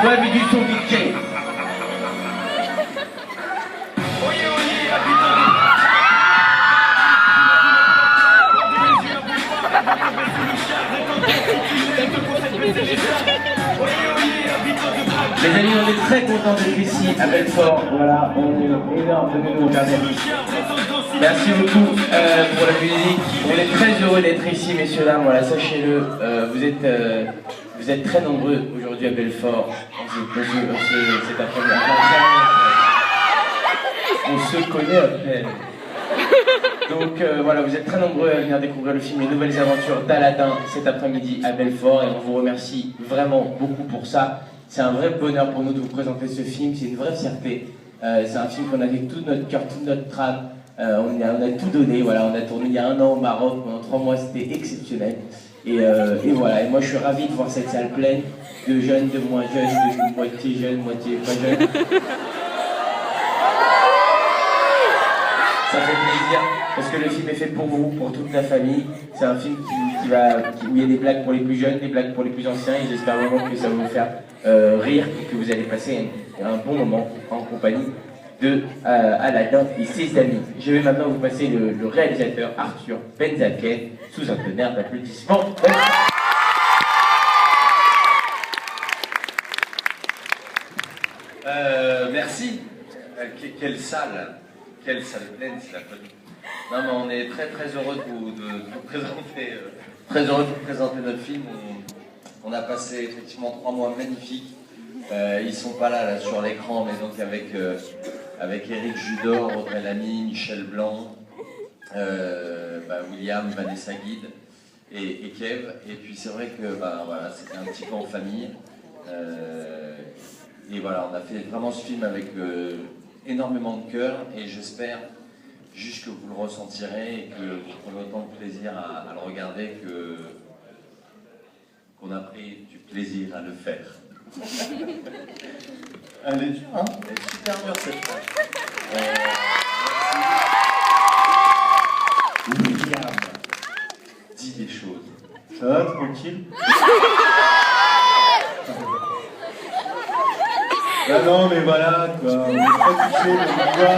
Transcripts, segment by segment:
Ouais, mais du son DJ. Les amis, on est très contents d'être ici à Belfort. Voilà, on est énorme de nous regarder. Merci beaucoup pour la musique. On est très heureux d'être ici, messieurs, dames. Voilà, sachez-le, vous êtes très nombreux aujourd'hui à Belfort. Cet après-midi. On se connaît à peine. Donc voilà, vous êtes très nombreux à venir découvrir le film Les Nouvelles Aventures d'Aladin cet après-midi à Belfort et on vous remercie vraiment beaucoup pour ça. C'est un vrai bonheur pour nous de vous présenter ce film, c'est une vraie fierté. C'est un film qu'on a fait tout notre cœur, toute notre trame. On a tout donné, voilà, on a tourné il y a 1 an au Maroc, pendant 3 mois, c'était exceptionnel. Et voilà, et moi je suis ravi de voir cette salle pleine de jeunes, de moins jeunes, de moitié jeunes, moitié pas jeunes. Ça fait plaisir, parce que le film est fait pour vous, pour toute la famille. C'est un film où il y a des blagues pour les plus jeunes, des blagues pour les plus anciens, et j'espère vraiment que ça va vous faire rire et que vous allez passer un bon moment en compagnie de Aladin et ses amis. Je vais maintenant vous passer le réalisateur Arthur Benzaken sous un tonnerre d'applaudissements. Merci. Quelle salle pleine, c'est la folie. Non, mais on est très très heureux de vous présenter, notre film. On a passé effectivement 3 mois magnifiques. Ils sont pas là sur l'écran, mais donc avec Éric Judor, Audrey Lamy, Michel Blanc, William, Vanessa Guide et Kev. Et puis c'est vrai que voilà, c'était un petit peu en famille. Et voilà, on a fait vraiment ce film avec énormément de cœur et j'espère juste que vous le ressentirez et que vous prenez autant de plaisir à le regarder qu'on a pris du plaisir à le faire. Elle est dure, hein? Elle est super dure cette phrase. William, dis des choses. Ça va, tranquille? Ah non, mais voilà, quoi, on est pas touché de vous voir.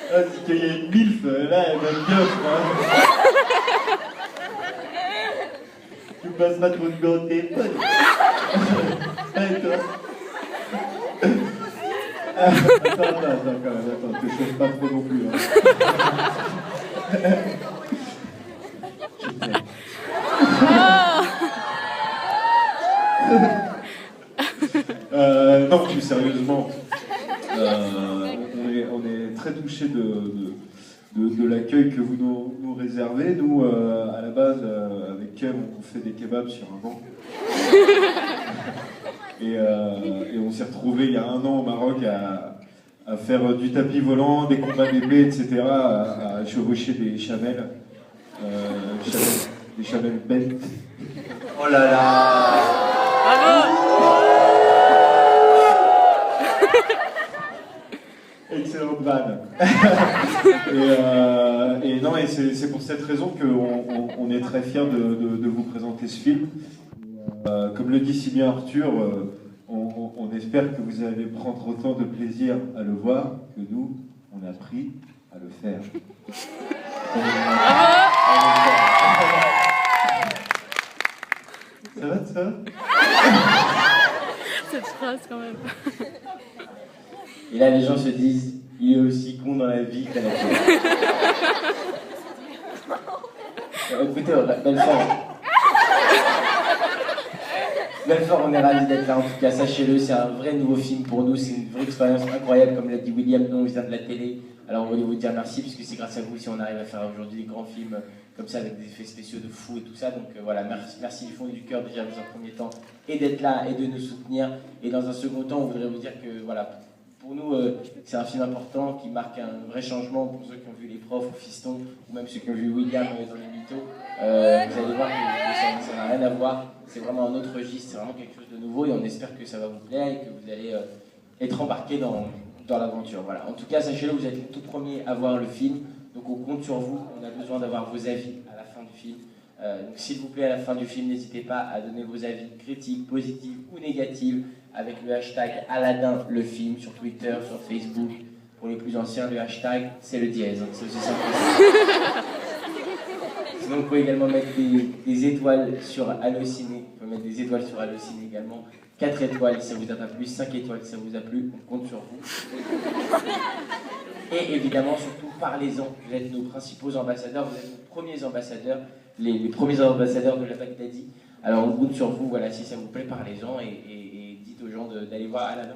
Ah, c'est qu'il y a une milf, là, elle m'aime bien, quoi. Tu me passeras ton numéro de téléphone. Allez, toi. Attends, que je ne fasse pas trop non plus. Non, plus sérieusement, on est très touchés de l'accueil que vous nous réservez. Nous, à la base, avec Kev, on fait des kebabs sur un banc. Et on s'est retrouvés il y a 1 an au Maroc à faire du tapis volant, des combats d'épée, etc., à chevaucher des chamelles, des chamelles bêtes. Oh là là! Excellente vanne. Et non, et c'est pour cette raison qu'on est très fiers de vous présenter ce film. Comme le dit si bien Arthur, on espère que vous allez prendre autant de plaisir à le voir que nous, on a pris à le faire. Ça va, ça? Cette phrase quand même. Et là, les gens se disent, il est aussi con dans la vie qu'à la télé. Écoutez, Belfort, on est ravis d'être là, en tout cas, sachez-le, c'est un vrai nouveau film pour nous, c'est une vraie expérience incroyable, comme l'a dit William, nous on vient de la télé, alors on voulait vous dire merci, puisque c'est grâce à vous si on arrive à faire aujourd'hui des grands films comme ça, avec des effets spéciaux de fou et tout ça, donc voilà, merci du fond du cœur déjà dans un premier temps, et d'être là, et de nous soutenir, et dans un second temps, on voudrait vous dire que, voilà, pour nous, c'est un film important qui marque un vrai changement pour ceux qui ont vu Les Profs ou Fiston, ou même ceux qui ont vu William dans Les Mythos. Vous allez voir que ça n'a rien à voir, c'est vraiment un autre registre, c'est vraiment quelque chose de nouveau et on espère que ça va vous plaire et que vous allez être embarqués dans dans l'aventure. Voilà. En tout cas, sachez-le, vous êtes les tout premiers à voir le film, donc on compte sur vous. On a besoin d'avoir vos avis à la fin du film. Donc s'il vous plaît, à la fin du film, n'hésitez pas à donner vos avis critiques, positifs ou négatifs avec le hashtag Aladdin le film sur Twitter, sur Facebook. Pour les plus anciens, le hashtag c'est le dièse. C'est aussi simple que ça. Sinon, vous pouvez également mettre des étoiles sur Allociné. Vous pouvez mettre des étoiles sur Allociné également. 4 étoiles si ça vous a pas plu, 5 étoiles si ça vous a plu. On compte sur vous. Et évidemment, surtout, parlez-en. Vous êtes nos principaux ambassadeurs, vous êtes nos premiers ambassadeurs, les premiers ambassadeurs de la Baghdadi. Alors on compte sur vous, voilà, si ça vous plaît, parlez-en et dites aux gens d'aller voir Aladdin.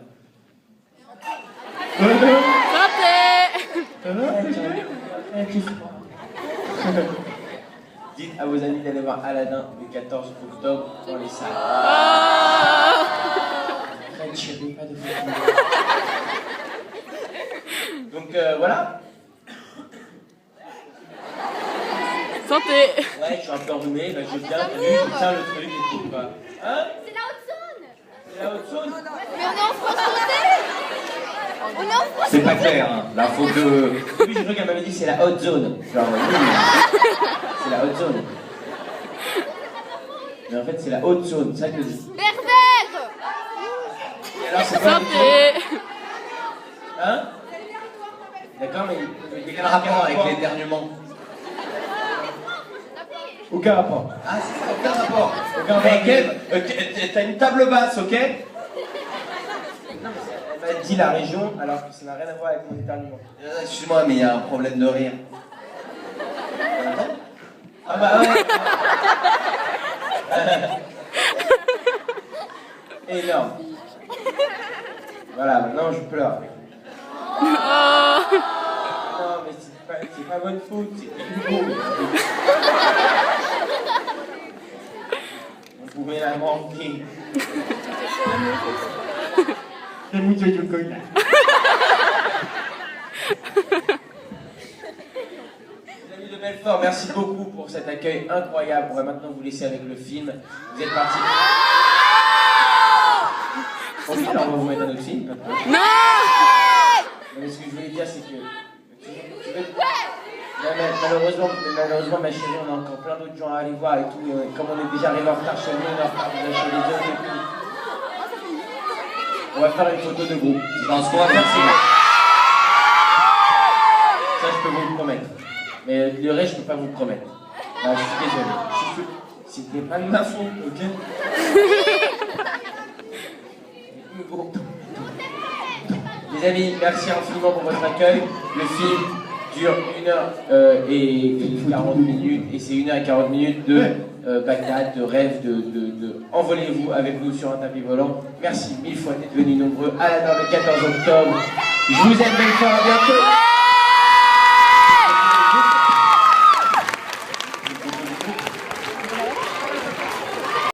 Dites à vos amis d'aller voir Aladdin le 14 octobre dans les salles. Pas de donc voilà. Santé. Ouais, je suis un peu enrhumé, là je viens, je tiens le truc et tout. Quoi. Hein? C'est la haute zone. C'est la haute zone. Mais on est en France français. On est en France. C'est pas clair, hein. Là, faut que... Oui, je crois qu'elle m'avait dit c'est la haute zone. Genre, oui, c'est la haute zone. Mais en fait, c'est la haute zone, c'est ça que je dis. Berbère. Et alors, c'est quoi Santé. Hein? D'accord, mais il y a Quel rapport avec l'éternuement? aucun rapport. Ah, c'est ça, aucun rapport. Aucun rapport. Mais Kev, t'as une table basse, ok? Elle m'a dit la région, alors que ça n'a rien à voir avec mon éternuement. Excuse-moi, mais il y a un problème de rire. Ah bah ouais. Énorme. Voilà, maintenant je pleure. Non, mais c'est pas votre faute, c'est humour. Vous pouvez la manquer. C'est mucho chocolat. Les amis de Belfort, merci beaucoup pour cet accueil incroyable. On va maintenant vous laisser avec le film. Vous êtes partis. Ok, alors on va vous mettre un autre film. Pas de problème. Non. Mais ce que je voulais dire, c'est que tu veux... malheureusement, ma chérie, on a encore plein d'autres gens à aller voir et tout. Et comme on est déjà arrivé en retard chez nous, on est en retard déjà chez les autres et tout. On va faire une photo de groupe. Dans ce qu'on va faire, Ça, je peux vous le promettre. Mais le reste, je peux pas vous le promettre. Ah, je suis désolé. C'était pas de ma faute, ok? Les amis, merci infiniment pour votre accueil. Le film dure 1h et 40 minutes. Et c'est 1h40 minutes de Bagdad, de rêve, de envolez-vous avec nous sur un tapis volant. Merci 1000 fois d'être venus nombreux. Aladdin le 14 octobre. Je vous aime, Belfort, à bientôt.